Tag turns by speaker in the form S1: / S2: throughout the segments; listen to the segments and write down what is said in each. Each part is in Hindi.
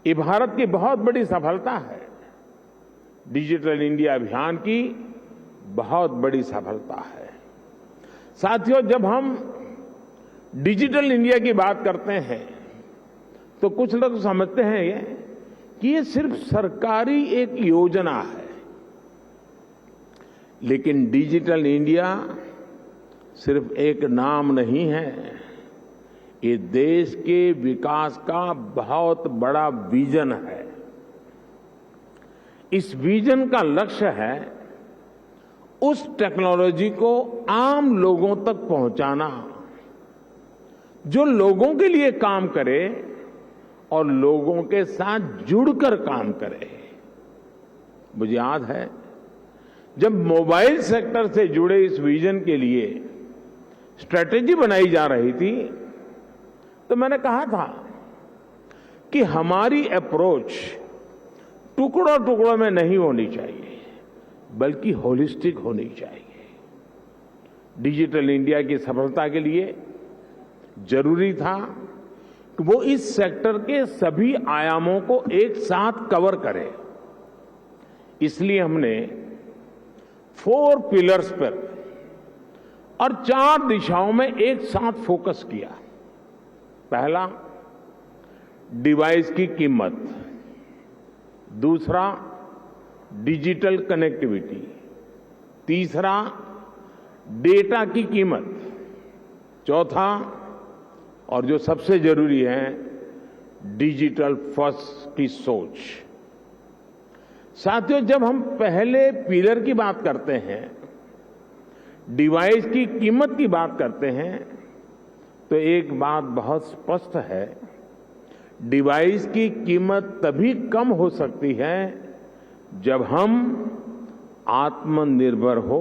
S1: ये भारत की बहुत बड़ी सफलता है। डिजिटल इंडिया अभियान की बहुत बड़ी सफलता है। साथियों, जब हम डिजिटल इंडिया की बात करते हैं तो कुछ लोग समझते हैं कि ये सिर्फ सरकारी एक योजना है, लेकिन डिजिटल इंडिया सिर्फ एक नाम नहीं है, ये देश के विकास का बहुत बड़ा विजन है। इस विजन का लक्ष्य है उस टेक्नोलॉजी को आम लोगों तक पहुंचाना जो लोगों के लिए काम करे और लोगों के साथ जुड़कर काम करे। मुझे याद है जब मोबाइल सेक्टर से जुड़े इस विजन के लिए स्ट्रेटेजी बनाई जा रही थी तो मैंने कहा था कि हमारी अप्रोच टुकड़ों टुकड़ों में नहीं होनी चाहिए, बल्कि होलिस्टिक होनी चाहिए। डिजिटल इंडिया की सफलता के लिए जरूरी था कि वो इस सेक्टर के सभी आयामों को एक साथ कवर करे। इसलिए हमने 4 पिलर्स पर और 4 दिशाओं में एक साथ फोकस किया। पहला, डिवाइस की कीमत। दूसरा, डिजिटल कनेक्टिविटी। तीसरा, डेटा की कीमत। चौथा, और जो सबसे जरूरी है, डिजिटल फर्स्ट की सोच। साथियों, जब हम पहले पिलर की बात करते हैं, डिवाइस की कीमत की बात करते हैं, तो एक बात बहुत स्पष्ट है, डिवाइस की कीमत तभी कम हो सकती है जब हम आत्मनिर्भर हो।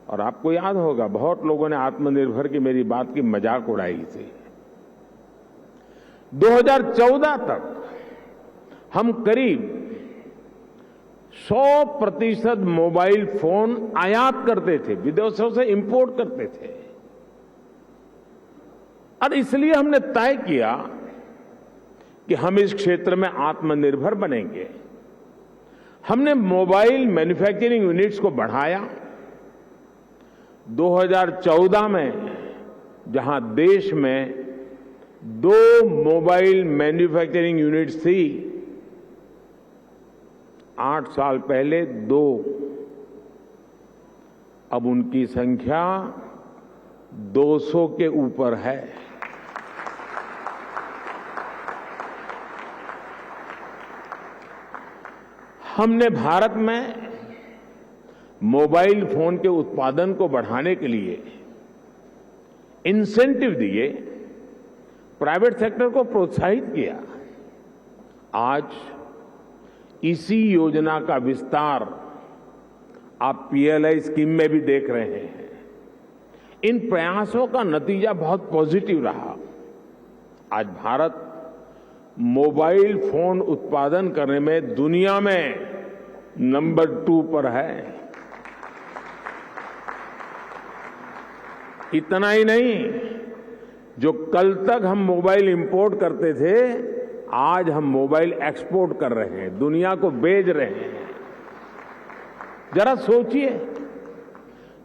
S1: और आपको याद होगा, बहुत लोगों ने आत्मनिर्भर की मेरी बात की मजाक उड़ाई थी। 2014 तक हम करीब 100% मोबाइल फोन आयात करते थे, विदेशों से इंपोर्ट करते थे। और इसलिए हमने तय किया कि हम इस क्षेत्र में आत्मनिर्भर बनेंगे। हमने मोबाइल मैन्युफैक्चरिंग यूनिट्स को बढ़ाया। 2014 में जहां देश में 2 मोबाइल मैन्युफैक्चरिंग यूनिट्स थी, 8 साल पहले 2, अब उनकी संख्या 200 के ऊपर है। हमने भारत में मोबाइल फोन के उत्पादन को बढ़ाने के लिए इंसेंटिव दिए, प्राइवेट सेक्टर को प्रोत्साहित किया। आज इसी योजना का विस्तार आप पीएलआई स्कीम में भी देख रहे हैं। इन प्रयासों का नतीजा बहुत पॉजिटिव रहा। आज भारत मोबाइल फोन उत्पादन करने में दुनिया में नंबर 2 पर है। इतना ही नहीं, जो कल तक हम मोबाइल इंपोर्ट करते थे, आज हम मोबाइल एक्सपोर्ट कर रहे हैं, दुनिया को भेज रहे हैं। जरा सोचिए,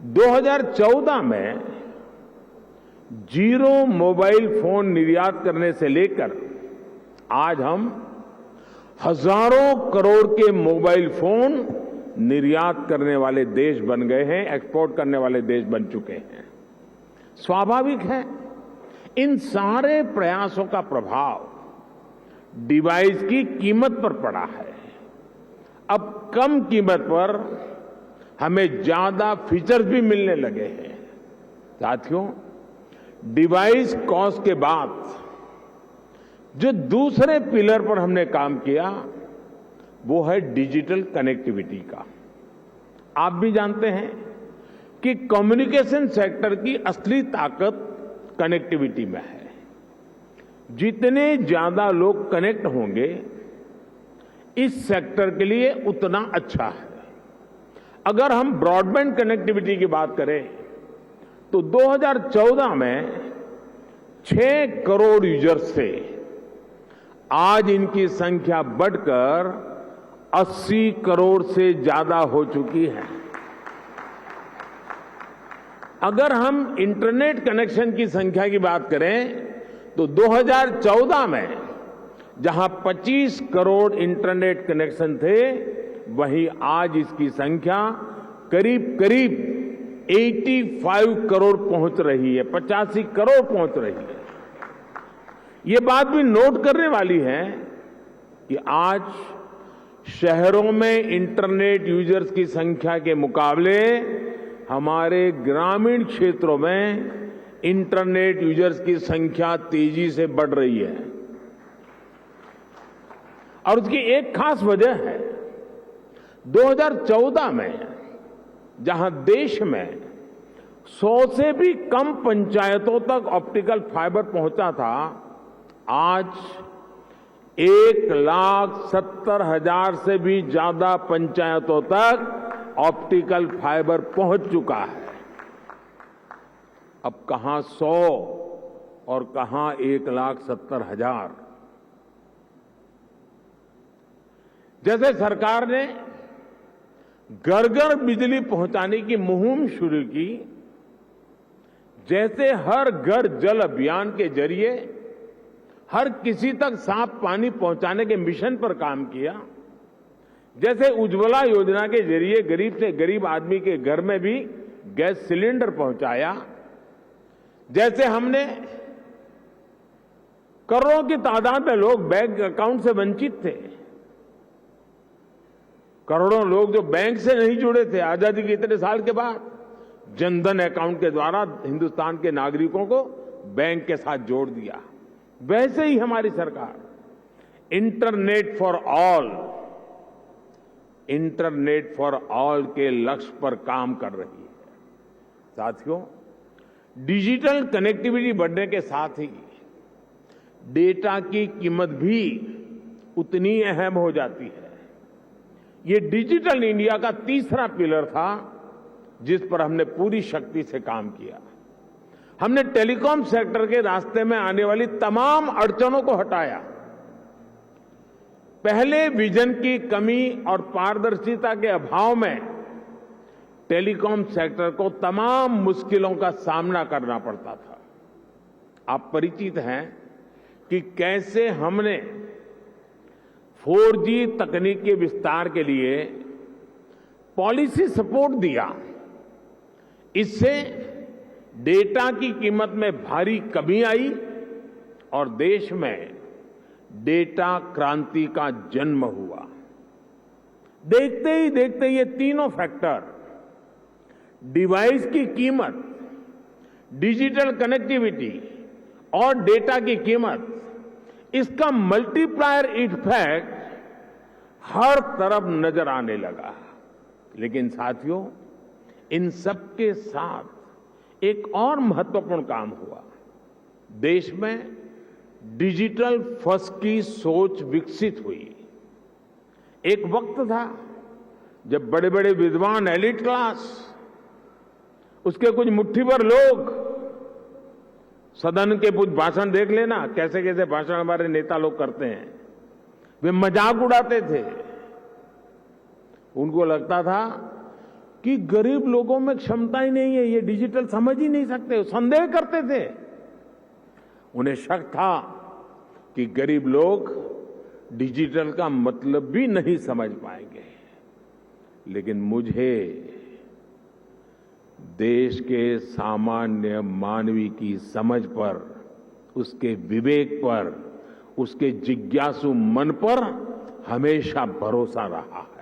S1: 2014 में 0 मोबाइल फोन निर्यात करने से लेकर आज हम हजारों करोड़ के मोबाइल फोन निर्यात करने वाले देश बन गए हैं, एक्सपोर्ट करने वाले देश बन चुके हैं। स्वाभाविक है, इन सारे प्रयासों का प्रभाव डिवाइस की कीमत पर पड़ा है। अब कम कीमत पर हमें ज्यादा फीचर्स भी मिलने लगे हैं। साथियों, डिवाइस कॉस्ट के बाद जो दूसरे पिलर पर हमने काम किया, वो है डिजिटल कनेक्टिविटी का। आप भी जानते हैं कि कम्युनिकेशन सेक्टर की असली ताकत कनेक्टिविटी में है। जितने ज्यादा लोग कनेक्ट होंगे, इस सेक्टर के लिए उतना अच्छा है। अगर हम ब्रॉडबैंड कनेक्टिविटी की बात करें तो 2014 में 6 करोड़ यूजर्स से आज इनकी संख्या बढ़कर 80 करोड़ से ज्यादा हो चुकी है। अगर हम इंटरनेट कनेक्शन की संख्या की बात करें तो 2014 में जहां 25 करोड़ इंटरनेट कनेक्शन थे, वहीं आज इसकी संख्या करीब करीब 85 करोड़ पहुंच रही है, 85 करोड़ पहुंच रही है। ये बात भी नोट करने वाली है कि आज शहरों में इंटरनेट यूजर्स की संख्या के मुकाबले हमारे ग्रामीण क्षेत्रों में इंटरनेट यूजर्स की संख्या तेजी से बढ़ रही है। और उसकी एक खास वजह है, 2014 में जहां देश में 100 से भी कम पंचायतों तक ऑप्टिकल फाइबर पहुंचा था, आज 1,70,000 से भी ज्यादा पंचायतों तक ऑप्टिकल फाइबर पहुंच चुका है। अब कहां 100 और कहां 1,70,000। जैसे सरकार ने घर घर बिजली पहुंचाने की मुहिम शुरू की, जैसे हर घर जल अभियान के जरिए हर किसी तक साफ पानी पहुंचाने के मिशन पर काम किया, जैसे उज्ज्वला योजना के जरिए गरीब से गरीब आदमी के घर में भी गैस सिलेंडर पहुंचाया, जैसे हमने करोड़ों की तादाद में लोग बैंक अकाउंट से वंचित थे, करोड़ों लोग जो बैंक से नहीं जुड़े थे, आजादी के इतने साल के बाद जनधन अकाउंट के द्वारा हिंदुस्तान के नागरिकों को बैंक के साथ जोड़ दिया। वैसे ही हमारी सरकार इंटरनेट फॉर ऑल के लक्ष्य पर काम कर रही है। साथियों, डिजिटल कनेक्टिविटी बढ़ने के साथ ही डेटा की कीमत भी उतनी अहम हो जाती है। ये डिजिटल इंडिया का तीसरा पिलर था जिस पर हमने पूरी शक्ति से काम किया। हमने टेलीकॉम सेक्टर के रास्ते में आने वाली तमाम अड़चनों को हटाया। पहले विजन की कमी और पारदर्शिता के अभाव में टेलीकॉम सेक्टर को तमाम मुश्किलों का सामना करना पड़ता था। आप परिचित हैं कि कैसे हमने 4G तकनीक के विस्तार के लिए पॉलिसी सपोर्ट दिया। इससे डेटा की कीमत में भारी कमी आई और देश में डेटा क्रांति का जन्म हुआ। देखते ही देखते ये तीनों फैक्टर, डिवाइस की कीमत, डिजिटल कनेक्टिविटी और डेटा की कीमत, इसका मल्टीप्लायर इफेक्ट हर तरफ नजर आने लगा। लेकिन साथियों, इन सब के साथ एक और महत्वपूर्ण काम हुआ। देश में डिजिटल फर्स्ट की सोच विकसित हुई। एक वक्त था जब बड़े बड़े विद्वान, एलिट क्लास, उसके कुछ मुट्ठी भर लोग, सदन के कुछ भाषण देख लेना, कैसे कैसे भाषण हमारे नेता लोग करते हैं, वे मजाक उड़ाते थे। उनको लगता था कि गरीब लोगों में क्षमता ही नहीं है, ये डिजिटल समझ ही नहीं सकते, संदेह करते थे। उन्हें शक था कि गरीब लोग डिजिटल का मतलब भी नहीं समझ पाएंगे। लेकिन मुझे देश के सामान्य मानवी की समझ पर, उसके विवेक पर, उसके जिज्ञासु मन पर हमेशा भरोसा रहा है।